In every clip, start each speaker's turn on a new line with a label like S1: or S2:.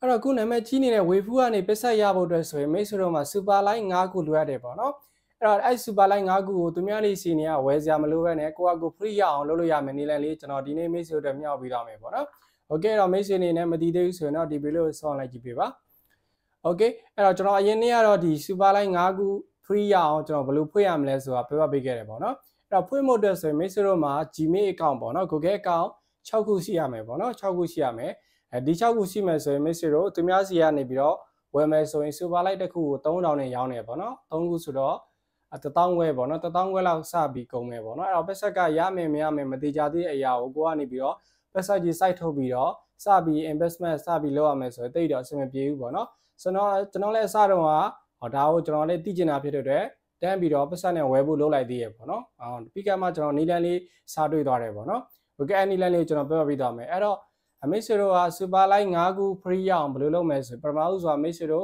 S1: အဲ့တော့ခုနာမည်ကြီးနေတဲ့ wave ကနေပစ္စက်ရဖို့အတွက်ဆိုရင်မိတ်ဆွေတို့မှာ super line 5ခုလိုရတယ်ပေါ့နော်အဲ့တော့အဲ့ super line 5ခုကိုသူများတွေစီနေကဝယ်စရာမလိုပဲနဲ့ကိုယ့်အကူ free ရအောင်လုပ်လို့ရမယ်နည်းလမ်းလေးကျွန်တော်ဒီနေ့မိတ်ဆွေတို့မျှောက်ပြီးတော့မယ်ပေါ့နော်โอเคအဲ့တော့မိတ်ဆွေအနေနဲ့မတည်သေးဘူးဆိုရင်တော့ဒီဗီဒီယိုကိုဆောင်းလိုက်ကြည့်ပေးပါโอเคအဲ့တော့ကျွန်တော်အရင်နေ့ကတော့ဒီ super line 5ခု free ရအောင်ကျွန်တော်ဘယ်လိုဖွင့်ရမလဲဆိုတာပြောပြပေးခဲ့တယ်ပေါ့နော်အဲ့တော့ဖွင့်ဖို့အတွက်ဆိုရင်မိတ်ဆွေတို့မှာ Gmail account ပေါ့နော် Google account 6ခုရှိရမယ်ပေါ့နော်6ခုရှိရမယ်ဒီ6ခုရှိမယ်ဆိုရင်မိတ်ဆွေတို့သူများစီကနေပြီးတော့ဝယ်မယ်ဆိုရင် super light တစ်ခုကို3000နဲ့ရောင်းနေပေါ့နော်3ခုဆိုတော့1000ခွဲပေါ့နော်1000ခွဲလောက်စပြီးကုန်မယ်ပေါ့နော်အဲ့တော့ပတ်ဆက်ကရမယ်မရမယ်မတိကျသေးတဲ့အရာကိုကိုကနေပြီးတော့ပတ်ဆက်ကြီး site ထုတ်ပြီးတော့စပြီး investment စပြီးလုပ်ရမယ်ဆိုရင်တိတ်တော့အဆင်မပြေဘူးပေါ့နော်ဆိုတော့ကျွန်တော်လည်းအစတော့ကဒါကိုကျွန်တော်လည်းသိကျင်တာဖြစ်တဲ့အတွက်တန်းပြီးတော့ပတ်ဆက်နဲ့ဝယ်ဖို့လုပ်လိုက်သေးရပေါ့နော်ပြီးကမှကျွန်တော်နီးလန်းလေးစားတွေ့သွားတယ်ပေါ့နော်โอเคအဲ့နီးလန်းလေးကျွန်တော်ပြောပြပေးသွားမယ်အဲ့တော့မိတ်ဆွေတို့က super light 5ခု free ရအောင်ဘယ်လိုလုပ်မလဲဆိုပထမဦးစွာမိတ်ဆွေတို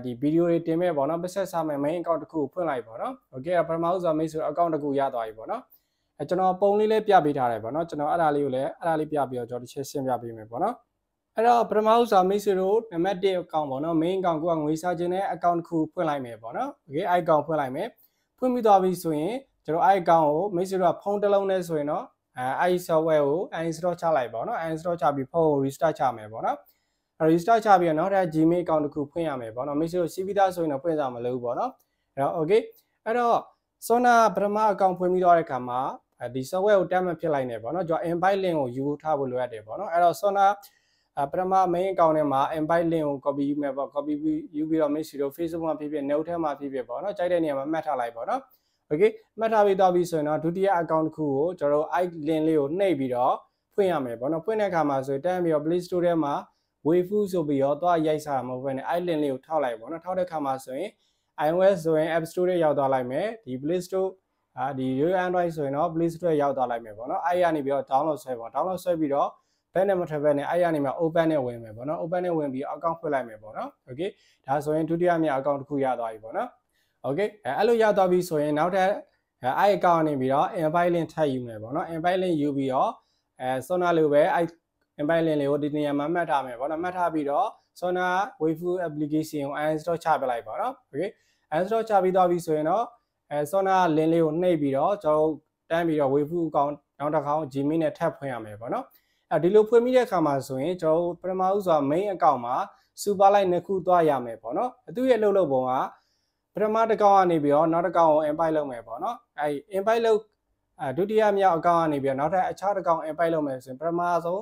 S1: ့ဒီဗီဒီယိုတွေတင်မဲ့ပေါ့နော်ပတ်ဆက်စားမယ် main account တစ်ခုကိုဖွင့်လိုက်ပေါ့နော်โอเคပထမဦးစွာမိတ်ဆွေတို့ account တစ်ခုရသွားပြီပေါ့နော်ကျွန်တော်ပုံလေးပြပေးထားတယ်ပေါ့နော်ကျွန်တော်အဲ့ဒါလေးကိုလည်းအဲ့ဒါလေးပြပြီးတော့ကျွန်တော်တစ်ချက်ရှင်းပြပေးမယ်ပေါ့နော်အဲ့တော့ပထမဦးစွာမိတ်ဆွေတို့နံပါတ်1 account ပေါ့နော် main account ကိုကငွေစားခြင်းနဲ့ account တစ်ခုဖွင့်လိုက်မယ်ပေါ့နော်โอเคအဲ့ account ဖွင့်လိုက်မယ်ဖွင့်ပြီးသွားပြီဆိုရင်ကျွန်တော်အဲ့ account ကိုမိတ်ဆွေတို့ကဖုန်းတစ်လုံးနဲ့ဆိုရင်တော့အဲ့ software ကို uninstall ချလိုက်ပေါ့နော် uninstall ချပြီးဖုန်းကို restart ချမယ်ပေါ့နော်restart ချပြီးတော့နောက်ထပ် Gmail account တစ်ခုဖွင့်ရမယ်ပေါ့နော်မိတ်ဆွေတို့ CV သားဆိုရင်တော့ဖွင့်စားမလို့ပေါ့နော်အဲ့တော့ okay အဲ့တော့ Sona ပထမ account ဖွင့်ပြီးတော့တဲ့အခါမှာဒီ software ကိုတက်မှဖြစ်လိုက်နေပေါ့နော်ကျွန်တော် invite link ကိုယူထားဖို့လိုအပ်တယ်ပေါ့နော်အဲ့တော့ Sona ပထမ main account ထဲမှာ invite link ကို copy ယူမယ်ပေါ့ copy ယူပြီးတော့မိတ်ဆွေတို့ Facebook မှာဖြစ်ဖြစ် note ထဲမှာဖြစ်ဖြစ်ပေါ့နော်ကြိုက်တဲ့နေရာမှာမှတ်ထားလိုက်ပေါ့နော်okay မှတ်ထားပြီးသွားပြီဆိုရင်တော့ဒုတိယ account တစ်ခုကိုကျွန်တော်တို့ i link လေးကိုနှိပ်ပြီးတော့ဖွင့်ရမယ်ပေါ့နော်ဖွင့်တဲ့အခါမှာဆိုရင်တန်းပြီးတော့ Play Store ထဲမှာ wave ဆိုပြီးတော့သွားရိုက်စားမှာမဟုတ်ဘဲနဲ့ i link လေးကိုထောက်လိုက်ပေါ့နော်ထောက်တဲ့အခါမှာဆိုရင် iOS ဆိုရင် App Store ထဲရောက်သွားလိုက်မယ်ဒီ Play Store ဒီရိုး Android ဆိုရင်တော့ Play Store ရောက်သွားလိုက်မယ်ပေါ့နော်အဲ့ရနေပြီးတော့ download ဆွဲပေါ့ download ဆွဲပြီးတော့ဘယ်နဲ့မထပ်ဘဲနဲ့အဲ့ရနေမှာ open နဲ့ဝင်မယ်ပေါ့နော် open နဲ့ဝင်ပြီး account ဖွင့်လိုက်မယ်ပေါ့နော် okay ဒါဆိုရင်ဒုတိယမြောက် account တစ်ခုရသွားပြီပေါ့နော် okay အဲ့လိုရသွားပြီဆိုရင်နောက်ထပ်အဲ့ account နေပြီးတော့ invite link ထပ်ယူမယ်ပေါ့နော် invite link ယူပြီးတော့Sona လိုပဲအဲ့ invite link လေးကိုဒီနေရာမှာမှတ်ထားမယ်ပေါ့နော်မှတ်ထားပြီးတော့ Sona wave application ကို uninstall ချပြလိုက်ပါတော့ okay uninstall ချပြီးသွားပြီဆိုရင်တော့Sona link လေးကိုနှိပ်ပြီးတော့ကျွန်တော်တန်းပြီးတော့ wave account နောက်တစ်ခါ Gmail နဲ့ထပ်ဖွင့်ရမယ်ပေါ့နော်ဒီလိုဖွင့်ပြီးတဲ့အခါမှာဆိုရင်ကျွန်တော်ပထမဦးစွာ main account မှာ super light နှစ်ခုသွားရမယ်ပေါ့နော်သူ့ရဲ့လှုပ်ပုံကပထမတစ်ကောင်ကနေပြီးတော့နောက်တစ်ကောင်ကို invite လုပ်မယ်ပေါ့နော်invite လုပ်ဒုတိယမြောက် account ကနေပြီးတော့နောက်ထပ်အခြားတစ်ကောင် invite လုပ်မယ်ဆိုရင်ပထမဆုံး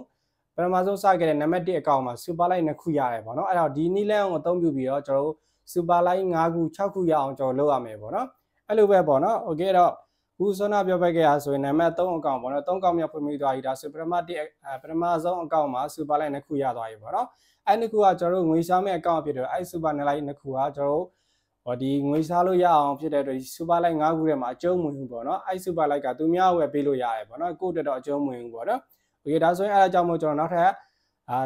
S1: စခဲ့တဲ့နံပါတ်1 account မှာ super light နှစ်ခုရတယ်ပေါ့နော်အဲ့တော့ဒီနီးလန်းကိုအသုံးပြုပြီးတော့ကျွန်တော်တို့ super light 5ခု6ခုရအောင်ကျွန်တော်လုပ်ရမယ်ပေါ့နော်အဲ့လိုပဲပေါ့နော် okay တော့ခုစောနာပြောပြခဲ့ရဆိုရင်နံပါတ်3 account ပေါ့နော်3 account မြောက်ဖွင့်ပြီးသွားပြီဒါဆိုပထမဆုံး account မှာ super light နှစ်ခုရသွားပြီပေါ့နော်အဲ့နှစ်ခုကကျွန်တော်တို့ငွေစားမဲ့ account ဖြစ်တယ်အဲ့ super light နှစ်ခုကကျွန်တော်တို့ဒီငွေစားလို့ရအောင်ဖြစ်တဲ့အတွက် super light 5ခုထဲမှာအကျုံးဝင်ဘူးပေါ့နော်အဲ့ super light ကသူများဝယ်ပေးလို့ရတယ်ပေါ့နော်ကိုယ့်အတွက်တော့အကျုံးဝင်ဘူးပေါ့နော် okay ဒါဆိုရင်အဲ့ဒါကြောင့်မို့ကျွန်တော်နောက်ထပ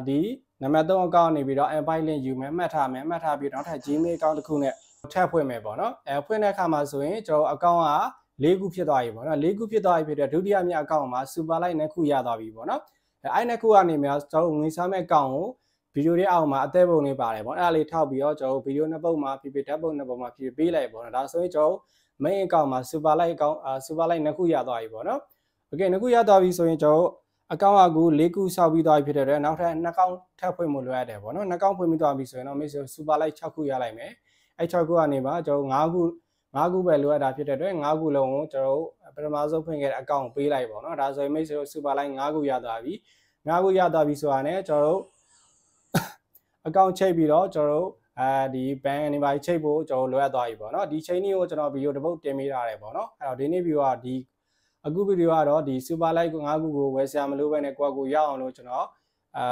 S1: ်ဒီနံပါတ်3 account နေပြီးတော့ invite link ယူမယ်မှတ်ထားပြီးနောက်ထပ် Gmail account တစ်ခုနဲ့ထပ်ဖွင့်မယ်ပေါ့နော်ဖွင့်တဲ့အခါမှာဆိုရင်ကျွန်တော် account က4ခုဖြစ်သွားပြီပေါ့နော်4ခုဖြစ်သွားပြီဖြစ်တဲ့ဒုတိယမြောက် account မှာ super light နှစ်ခုရသွားပြီပေါ့နော်အဲ့နှစ်ခုကနေများကျွန်တော်ငွေစားမဲ့ account ကိုဗီဒီယိုတွေအောက်မှာအသေးပုံလေးပါတယ်ပေါ့အဲ့ဒါလေးထောက်ပြီးတော့ကျွန်တော်ဗီဒီယိုနှစ်ပုတ်မှာဖြစ်ဓာတ်ပုံနှစ်ပုတ်မှာဖြစ်ပေးလိုက်ပေါ့နော်ဒါဆိုရင်ကျွန်တော် main account မှာ super light account super light နှစ်ခုရသွားပြီပေါ့နော် okay နှစ်ခုရသွားပြီဆိုရင်ကျွန်တော်account က4ခုဆောက်ပြီးသွားပြီဖြစ်တဲ့အတွက်နောက်ထပ်2 account ထပ်ဖွင့်ဖို့လိုအပ်တယ်ပေါ့နော်2 account ဖွင့်ပြီးသွားပြီဆိုရင်တော့ miss super light 6ခုရလိုက်မယ်အဲ့6ခုကနေပါကျွန်တော်5ခုပဲလိုအပ်တာဖြစ်တဲ့အတွက်5ခုလုံးကိုကျွန်တော်ပထမဆုံးဖွင့်ခဲ့တဲ့ account ကိုပေးလိုက်ပေါ့နော်ဒါဆိုရင် miss super light 5ခုရသွားပြီ5ခုရသွားပြီဆိုတာနဲ့ကျွန်တော် account ချိတ်ပြီးတော့ကျွန်တော်ဒီ bank အနေပါချိတ်ဖို့ကျွန်တော်လိုအပ်သွားပြီပေါ့နော်ဒီချိန်လေးကိုကျွန်တော်ဗီဒီယိုတစ်ပုတ်တင်ပေးထားတယ်ပေါ့နော်အဲ့တော့ဒီနေ့ဗီဒီယိုကဒီအခုဗီဒီယိုကတော့ဒီ super light 5ခုကိုဝယ်စရာမလိုပဲနဲ့ကိုယ့်ကိုရအောင်လို့ကျွန်တော်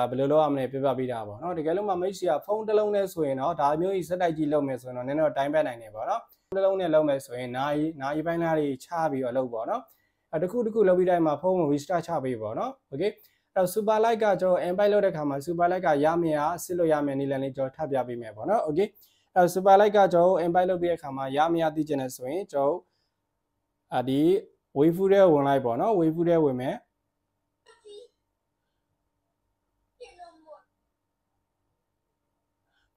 S1: ဘယ်လိုလုပ်ရမလဲပြပြပေးတာပေါ့နော်တကယ်လို့မှမိတ်ဆွေကဖုန်းတစ်လုံးနဲ့ဆိုရင်တော့ဒါမျိုးကြီးစက်တိုက်ကြီးလုပ်မယ်ဆိုရင်တော့နည်းနည်းတော့တိုင်းပတ်နိုင်တယ်ပေါ့နော်တစ်လုံးနဲ့လုပ်မယ်ဆိုရင်နာရီပိုင်းသားတွေချပြီးတော့လုပ်ပေါ့နော်တစ်ခုလုပ်ပြီးတိုင်းမှာဖုန်းကို restart ချပေးပေါ့နော် okay အဲ့တော့ super light ကကျွန်တော် invite လုပ်တဲ့ခါမှာ super light ကရမရစစ်လို့ရမယ်နည်းလမ်းလေးကျွန်တော်ထပ်ပြပေးမယ်ပေါ့နော် okay အဲ့တော့ super light ကကျွန်တော် invite လုပ်ပြီးတဲ့ခါမှာရမရသိချင်တယ်ဆိုရင်ကျွန်တော်ဒီ wave ထဲဝင်လိုက်ပေါ့နော် wave ထဲဝင်မယ်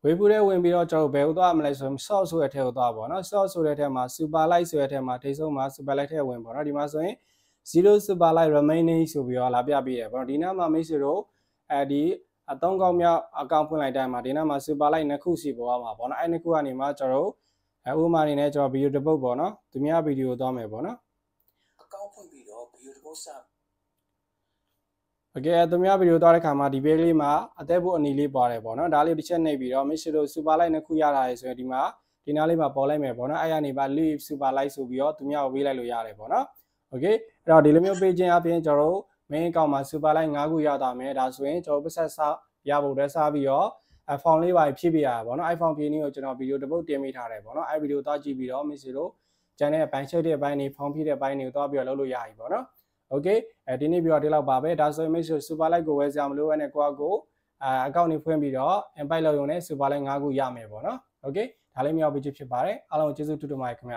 S1: ဝေဘူးတဲ့ဝင်ပြီးတော့ကျွန်တော်ဘယ်ကိုသွားမလဲဆိုရင် short ဆိုတဲ့ထဲကိုသွားပေါ့နော် short ဆိုတဲ့ထဲမှာ super light ဆိုတဲ့ထဲမှာထိဆုံးမှာ super light ထဲဝင်ပေါ့နော်ဒီမှာဆိုရင်0 super light remaining ဆိုပြီးတော့လာပြပေးတယ်ပေါ့နော်ဒီနားမှာမိတ်ဆွေတို့ဒီအသုံးကောင်းမြောက်အကောင့်ဖွင့်လိုက်တိုင်းမှာဒီနားမှာ super light နှစ်ခုစီပေါ်မှာပေါ့နော်အဲ့နှစ်ခုကနေမှကျွန်တော်ဥပမာအနေနဲ့ကျွန်တော်ဗီဒီယိုတစ်ပုတ်ပေါ့နော်သူများဗီဒီယိုသွားမယ်ပေါ့နော်အကောင့်ဖွင့်ပြီးတော့ဗီဒီယိုတစ်ပုတ်စOkay သူများဗီဒီယိုသွားတဲ့ခါမှာဒီ page လေးမှာအသက်ဖို့အနီလေးပါတယ်ပေါ့နော်ဒါလေးတစ်ချက်နှိပ်ပြီးတော့ make sure တို့ super light နှစ်ခုရတာရယ်ဆိုရင်ဒီမှာဒီနားလေးမှာပေါ်လိုက်မယ်ပေါ့နော်အဲ့ရနေပါ leave super light ဆိုပြီးတော့သူများကိုပေးလိုက်လို့ရတယ်ပေါ့နော် Okay အဲ့တော့ဒီလိုမျိုးပေးခြင်းအပြင်ကျွန်တော်တို့ main account မှာ super light 5ခုရတာမယ်ဒါဆိုရင်ကျွန်တော်ပတ်ဆက်စရဖို့အတွက်စပြီးတော့form လေးပါဖြည့်ပြရတာပေါ့နော် iPhone ဖြည့်နည်းကိုကျွန်တော်ဗီဒီယိုတစ်ပုတ်တင်ပေးထားတယ်ပေါ့နော်အဲ့ဗီဒီယိုသွားကြည့်ပြီးတော့ make sure တို့ကျန်တဲ့အပိုင်းချက်တဲ့အပိုင်းတွေ form ဖြည့်တဲ့အပိုင်းတွေကိုသွားပြီးတော့လုပ်လို့ရပြီပေါ့နော်Okay ဒီနေ့ပြောဒီလောက်ပါပဲဒါဆိုရင် make sure super light ကိုဝယ်စရာမလိုဘဲနဲ့ကိုယ့်အကိုအကောင့်တွေဖွင့်ပြီးတော့ invite လုပ်ရုံနဲ့ super light 5ခုရမယ်ပေါ့နော် Okay ဒါလေးမြောက်ပြီးဖြစ်ပါတယ်အားလုံးကျေးဇူးတူတူပါခင်ဗျ